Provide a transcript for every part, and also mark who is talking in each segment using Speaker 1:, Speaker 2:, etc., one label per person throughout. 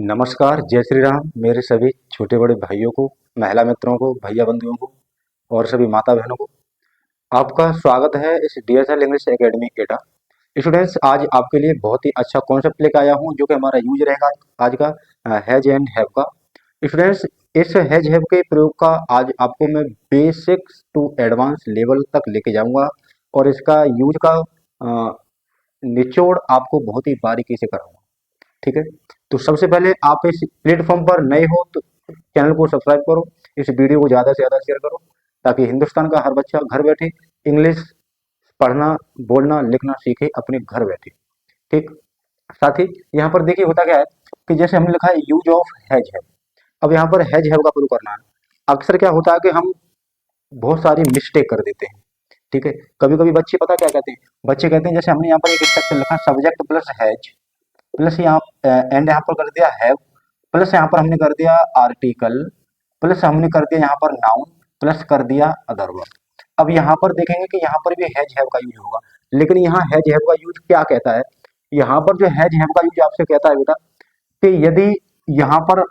Speaker 1: नमस्कार, जय श्री राम। मेरे सभी छोटे बड़े भाइयों को, महिला मित्रों को, भैया बंधुओं को और सभी माता बहनों को आपका स्वागत है इस डीएसएल इंग्लिश एकेडमी एटा। स्टूडेंट्स, आज आपके लिए बहुत ही अच्छा कॉन्सेप्ट लेकर आया हूं जो कि हमारा यूज रहेगा आज का हैज एंड हैव का। स्टूडेंट्स, इस हैज हैव के प्रयोग का आज आपको मैं बेसिक टू एडवांस लेवल तक लेके जाऊंगा और इसका यूज का निचोड़ आपको बहुत ही बारीकी से कराऊंगा। ठीक है, तो सबसे पहले आप इस प्लेटफॉर्म पर नए हो तो चैनल को सब्सक्राइब करो, इस वीडियो को ज़्यादा से ज़्यादा शेयर करो ताकि हिंदुस्तान का हर बच्चा घर बैठे इंग्लिश पढ़ना, बोलना, लिखना सीखे अपने घर बैठे। ठीक, साथ ही यहाँ पर देखिए होता क्या है कि जैसे हमने लिखा है यूज ऑफ हैज हैव। अब यहाँ पर हैज हैव का प्रयोग करना है। अक्सर क्या होता है कि हम बहुत सारी मिस्टेक कर देते हैं। ठीक है, कभी कभी बच्चे पता क्या कहते हैं, बच्चे कहते हैं जैसे हमने यहाँ पर एक स्ट्रक्चर लिखा सब्जेक्ट प्लस हैज प्लस यहाँ एंड यहाँ पर कर दिया हैव प्लस यहाँ पर हमने कर दिया आर्टिकल प्लस हमने कर दिया यहाँ पर नाउन प्लस कर दिया अदर वर्ब। अब यहाँ पर देखेंगे कि यहाँ पर भी हैज हैव का यूज होगा, लेकिन यहाँ हैज हैव का यूज क्या कहता है, यहाँ पर जो हैज हैव का यूज आपसे कहता है बेटा कि यदि यहाँ पर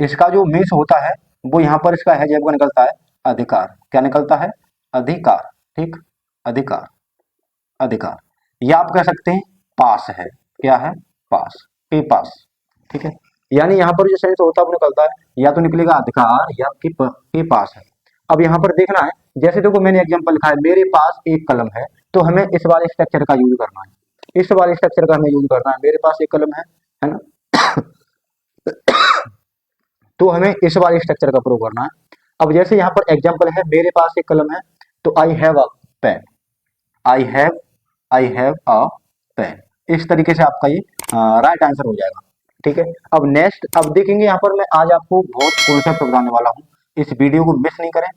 Speaker 1: इसका जो मीन्स होता है वो यहाँ पर इसका हैज हैव का निकलता है अधिकार। क्या निकलता है? अधिकार। ठीक, अधिकार, अधिकार। या आप कह सकते हैं पास है। क्या है? पास, के पास। ठीक है, यानी यहाँ पर जो सेंस होता है वो निकलता है या तो निकलेगा अधिकार या के पास है। अब यहाँ पर देखना है, जैसे देखो मैंने एग्जांपल लिखा है मेरे पास एक कलम है, तो हमें इस वाले स्ट्रक्चर का यूज करना है, इस वाले स्ट्रक्चर का हमें यूज करना है। मेरे पास एक कलम है ना तो हमें इस वाले स्ट्रक्चर का प्रयोग करना है। अब जैसे यहाँ पर एग्जाम्पल है मेरे पास एक कलम है, तो I have a pen, I have a pen. इस तरीके से आपका ये राइट आंसर हो जाएगा। ठीक है, अब नेक्स्ट अब देखेंगे यहाँ पर मैं आज आपको बहुत कॉन्सेप्ट बताने वाला हूँ, इस वीडियो को मिस नहीं करें।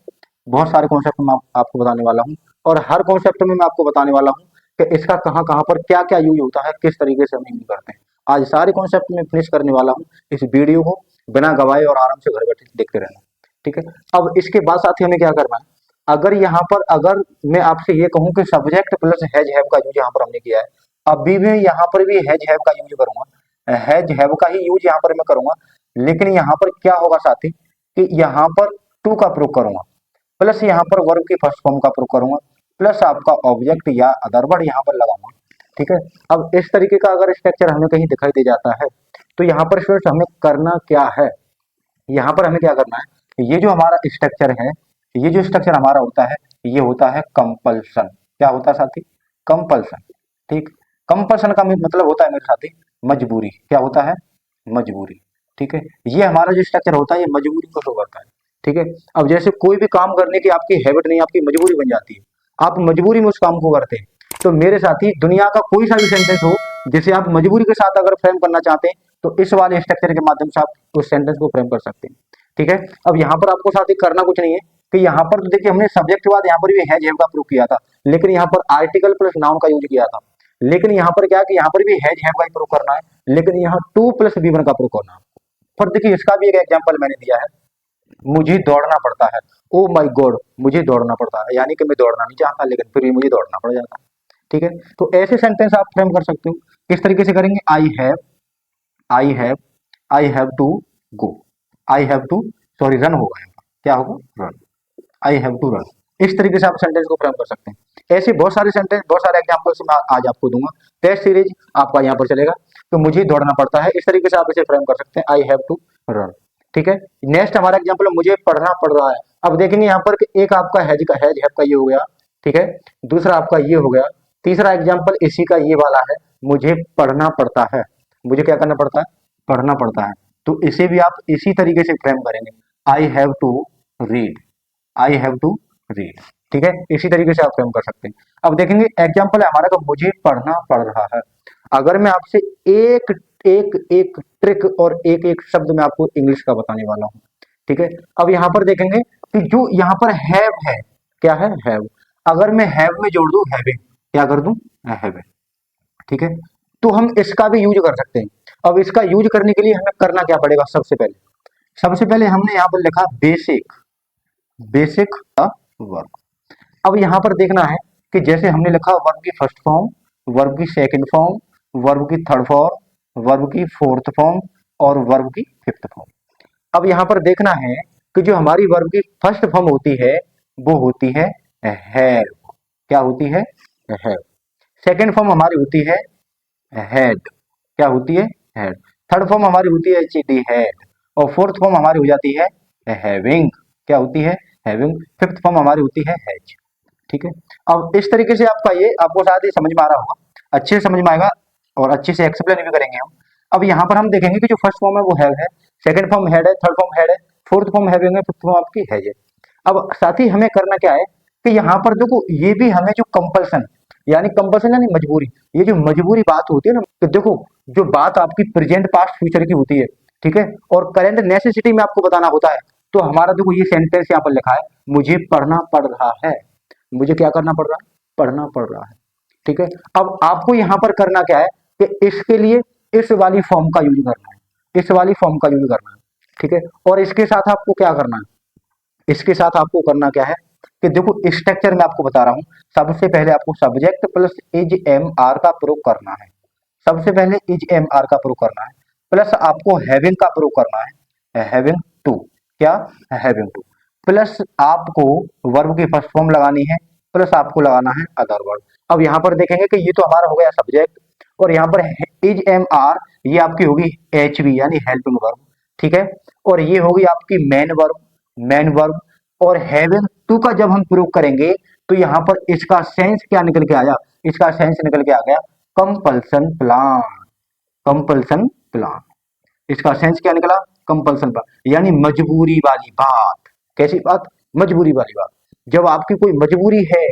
Speaker 1: बहुत सारे कॉन्सेप्ट मैं आपको बताने वाला हूँ और हर कॉन्सेप्ट में मैं आपको बताने वाला हूँ कि इसका कहाँ कहाँ पर क्या क्या यूज होता है, किस तरीके से हम यूज करते हैं। आज सारे कॉन्सेप्ट में फिनिश करने वाला हूँ, इस वीडियो को बिना गवाए और आराम से घर बैठे देखते रहना। ठीक है, अब इसके बाद साथी हमें क्या करना है, अगर यहाँ पर अगर मैं आपसे ये कहूँ कि सब्जेक्ट प्लस हैज हैव का यूज यहाँ पर हमने किया है, अभी मैं यहाँ पर भी हैज हैव का यूज करूंगा, हैज हैव का ही यूज यहाँ पर मैं करूंगा, लेकिन यहाँ पर क्या होगा साथी कि यहाँ पर टू का प्रयोग करूंगा प्लस यहाँ पर वर्ब की फर्स्ट फॉर्म का प्रयोग करूंगा प्लस आपका ऑब्जेक्ट या अदर वर्ड यहाँ पर लगाऊंगा। ठीक है, अब इस तरीके का अगर स्ट्रक्चर हमें कहीं दिखाई दे जाता है तो यहाँ पर स्टूडेंट्स हमें करना क्या है, यहाँ पर हमें क्या करना है, ये जो हमारा स्ट्रक्चर है, ये जो स्ट्रक्चर हमारा होता है ये होता है कंपल्सन। क्या होता है साथी? कंपल्सन। ठीक, कंपल्सन का मतलब होता है मेरे साथी मजबूरी। क्या होता है? मजबूरी। ठीक है, ये हमारा जो स्ट्रक्चर होता है ये मजबूरी को शो करता है। ठीक है, अब जैसे कोई भी काम करने की आपकी हैबिट नहीं, आपकी मजबूरी बन जाती है, आप मजबूरी में उस काम को करते हैं, तो मेरे साथी दुनिया का कोई सा भी सेंटेंस हो जिसे आप मजबूरी के साथ अगर फ्रेम करना चाहते हैं तो इस वाले स्ट्रक्चर के माध्यम से आप उस सेंटेंस को फ्रेम कर सकते हैं। ठीक है, अब यहाँ पर आपको साथी करना कुछ नहीं है कि यहाँ पर तो देखिए हमने सब्जेक्ट के बाद यहाँ पर भी हैज हैव का प्रयोग किया था, लेकिन यहाँ पर आर्टिकल प्लस नाउन का यूज किया था। लेकिन यहाँ पर क्या है कि यहाँ पर भी हैज हैव का प्रयोग करना है, लेकिन यहाँ टू प्लस वी1 का प्रयोग करना है। पर देखिए इसका भी एक एग्जाम्पल मैंने दिया है, मुझे दौड़ना पड़ता है। ओ माय गॉड, मुझे दौड़ना पड़ता है, यानी कि मैं दौड़ना नहीं चाहता लेकिन फिर भी मुझे दौड़ना पड़ जाता है। ठीक है, तो ऐसे सेंटेंस आप फ्रेम कर सकते हो। किस तरीके से करेंगे? I have I have to go, I have to sorry run होगा यहाँ पर। क्या होगा? Run. I have to run. इस तरीके से आप सेंटेंस को फ्रेम कर सकते हैं। ऐसे बहुत सारे सेंटेंस, बहुत सारे एग्जांपल्स मैं आज आपको दूंगा, टेस्ट सीरीज आपका यहाँ पर चलेगा। तो मुझे दौड़ना पड़ता है, इस तरीके से आप इसे फ्रेम कर सकते हैं, आई हैव टू रन। ठीक है, नेक्स्ट हमारा एग्जांपल है मुझे पढ़ना पड़ रहा है। अब देखेंगे यहाँ पर एक आपका हैज हैव का ये हो गया। ठीक है, दूसरा आपका ये हो गया, तीसरा एग्जाम्पल इसी का ये वाला है, मुझे पढ़ना पड़ता है। मुझे क्या करना पड़ता है? पढ़ना पड़ता है। तो इसे भी आप इसी तरीके से फ्रेम करेंगे, I have to read, I have to read. ठीक है, इसी तरीके से आप फ्रेम कर सकते हैं। अब देखेंगे एग्जाम्पल है हमारा का मुझे पढ़ना पड़ रहा है। अगर मैं आपसे एक एक एक ट्रिक और एक एक शब्द में आपको इंग्लिश का बताने वाला हूं। ठीक है, अब यहाँ पर देखेंगे कि जो यहाँ पर हैव है, क्या है? हैव। अगर मैं हैव में जोड़ दूं हैविंग, क्या कर दूं? हैविंग। ठीक है, तो हम इसका भी यूज कर सकते हैं। अब इसका यूज करने के लिए हमें करना क्या पड़ेगा? सबसे पहले हमने यहाँ पर लिखा बेसिक, बेसिक वर्ब। अब यहाँ पर देखना है कि जैसे हमने लिखा वर्ब की फर्स्ट फॉर्म, वर्ब की सेकंड फॉर्म, वर्ब की थर्ड फॉर्म, वर्ब की फोर्थ फॉर्म और वर्ब की फिफ्थ फॉर्म। अब यहाँ पर देखना है कि जो हमारी वर्ब की फर्स्ट फॉर्म होती है वो होती है हैव। क्या होती है? हैव। सेकेंड फॉर्म हमारी होती है हैड। क्या होती है? हैड। थर्ड फॉर्म हमारी होती है एचडी हैड। और फोर्थ फॉर्म हमारी हो जाती है हैविंग। क्या होती है? हैविंग। फिफ्थ फॉर्म हमारी होती है हैज। ठीक है। अब इस तरीके से आपका ये आपको शायद ये समझ में आ रहा होगा, अच्छे से समझ में आएगा और अच्छे से एक्सप्लेन भी करेंगे हम। अब यहाँ पर हम देखेंगे कि जो फर्स्ट फॉर्म है वो हैव है, सेकंड फॉर्म हैड है, थर्ड फॉर्म हैड है, फोर्थ फॉर्म हैविंग है, फिफ्थ फॉर्म आपकी हैज है। अब साथ ही हमें करना क्या है कि यहाँ पर देखो ये भी हमें जो कंपल्सन यानी मजबूरी, ये जो मजबूरी बात होती है ना, तो देखो जो बात आपकी प्रेजेंट पास्ट फ्यूचर की होती है, ठीक है, और करंट नेसेसिटी में आपको बताना होता है। तो हमारा देखो ये सेंटेंस यहाँ पर लिखा है, मुझे पढ़ना पड़ रहा है। मुझे क्या करना पड़ रहा है? पढ़ना पड़ रहा है। ठीक है। अब आपको यहाँ पर करना क्या है कि इसके लिए इस वाली फॉर्म का यूज करना है, इस वाली फॉर्म का यूज करना है। ठीक है। और इसके साथ आपको क्या करना है? इसके साथ आपको करना क्या है कि देखो स्ट्रक्चर में आपको बता रहा हूं, सबसे पहले आपको subject plus is am are का प्रयोग करना है। सबसे पहले इज एम आर का प्रयोग करना है, प्लस आपको हैविंग का प्रयोग करना है, हैविंग टू। क्या? Having to. प्लस आपको वर्ब की फर्स्ट फॉर्म लगानी है, प्लस आपको लगाना है अदर वर्ब। अब यहाँ पर देखेंगे कि ये तो हमारा हो गया सब्जेक्ट, और यहाँ पर इज एम आर ये आपकी होगी एच वी यानी हेल्पिंग वर्ब। ठीक है। और ये होगी आपकी मेन वर्ब, मेन वर्ब। और हैविंग टू का जब हम प्रयोग करेंगे तो यहाँ पर इसका सेंस क्या निकल के आया? इसका सेंस निकल के आ गया कंपल्सन प्लान। कंपल्सन प्लान, इसका सेंस क्या निकला? कंपल्सन प्लान यानी मजबूरी वाली बात। कैसी बात? मजबूरी वाली बात। जब आपकी कोई मजबूरी है,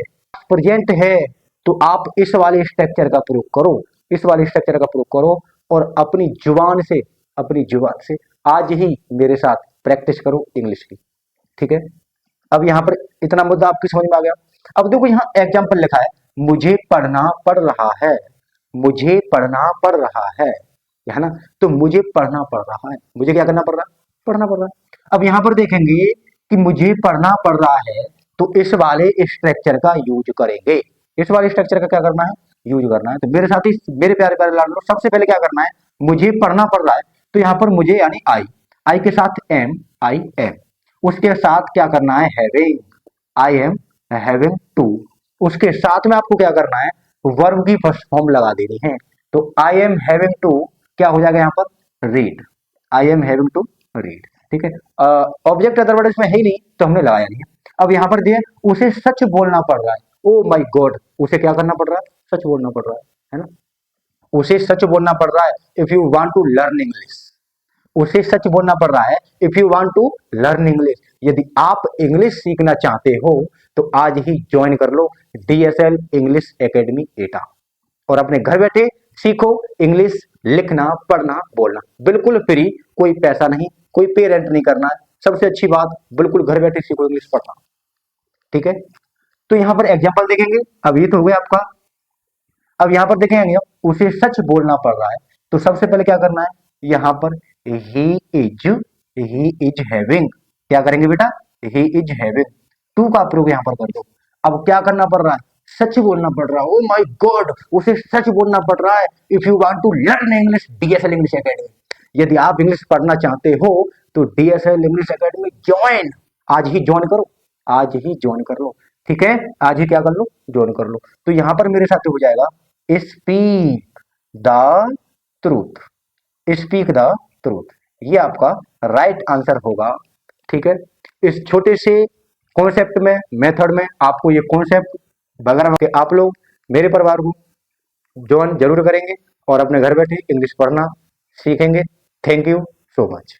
Speaker 1: प्रेजेंट है, तो आप इस वाले स्ट्रक्चर का प्रयोग करो, इस वाले स्ट्रक्चर का प्रयोग करो और अपनी जुबान से, अपनी जुबान से आज ही मेरे साथ प्रैक्टिस करो इंग्लिश की। ठीक है। अब यहाँ पर इतना मुद्दा आपकी समझ में आ गया। अब देखो यहाँ एग्जाम्पल लिखा है, मुझे पढ़ना पड़ रहा है। मुझे पढ़ना पड़ रहा है ना? तो मुझे पढ़ना पड़ रहा है, मुझे क्या करना पड़ रहा है? पढ़ना पड़ रहा है। अब यहाँ पर देखेंगे कि मुझे पढ़ना पड़ रहा है, तो इस वाले स्ट्रक्चर का यूज करेंगे। इस वाले स्ट्रक्चर का क्या करना है? यूज करना है। तो मेरे साथ ही मेरे प्यारे प्यारे लाडलो, सबसे पहले क्या करना है? मुझे पढ़ना पड़ रहा है, तो यहाँ पर मुझे यानी आई, आई के साथ एम, आई एम। उसके साथ क्या करना है? Having, I am having to. उसके साथ में आपको क्या करना है? वर्ब की फर्स्ट फॉर्म लगा देनी है। तो आई एम हैविंग टू क्या हो जाएगा यहाँ पर? Read. I am having to read. ठीक है। ऑब्जेक्ट अदरवर्ड इसमें है ही नहीं तो हमने लगाया नहीं है। अब यहाँ पर दिए उसे सच बोलना पड़ रहा है। ओ माय गॉड, उसे क्या करना पड़ रहा है? सच बोलना पड़ रहा है ना? उसे सच बोलना पड़ रहा है। If you want to learn English, उसे सच बोलना पड़ रहा है। If you want to learn English, यदि आप इंग्लिश सीखना चाहते हो तो आज ही ज्वाइन कर लो डीएसएल इंग्लिश एकेडमी एटा, और अपने घर बैठे सीखो इंग्लिश लिखना, पढ़ना, बोलना, बिल्कुल फ्री, कोई पैसा नहीं, कोई पे रेंट नहीं करना है। सबसे अच्छी बात, बिल्कुल घर बैठे सीखो इंग्लिश पढ़ना। ठीक है। तो यहाँ पर एग्जाम्पल देखेंगे। अब ये तो हो गया आपका। अब यहाँ पर देखेंगे उसे सच बोलना पड़ रहा है, तो सबसे पहले क्या करना है? यहाँ पर ही इज हैविंग, क्या करेंगे बेटा? ही इज हैविंग टू का प्रयोग यहाँ पर कर दो। अब क्या करना पड़ रहा है? सच बोलना पड़ रहा है। ओ माय गॉड, उसे सच बोलना पड़ रहा है। If you want to learn English, DSL English Academy, यदि आप इंग्लिश पढ़ना चाहते हो तो डीएसएल इंग्लिश एकेडमी ज्वाइन, आज ही ज्वाइन करो, आज ही ज्वाइन कर लो। ठीक है। आज ही क्या कर लो? ज्वाइन कर लो। तो यहाँ पर मेरे साथ हो जाएगा speak the truth, speak the truth, ये आपका राइट आंसर होगा। ठीक है। इस छोटे से कॉन्सेप्ट में, मेथड में आपको ये कॉन्सेप्ट वगैरह के आप लोग मेरे परिवार को ज्वाइन जरूर करेंगे और अपने घर बैठे इंग्लिश पढ़ना सीखेंगे। Thank you so much.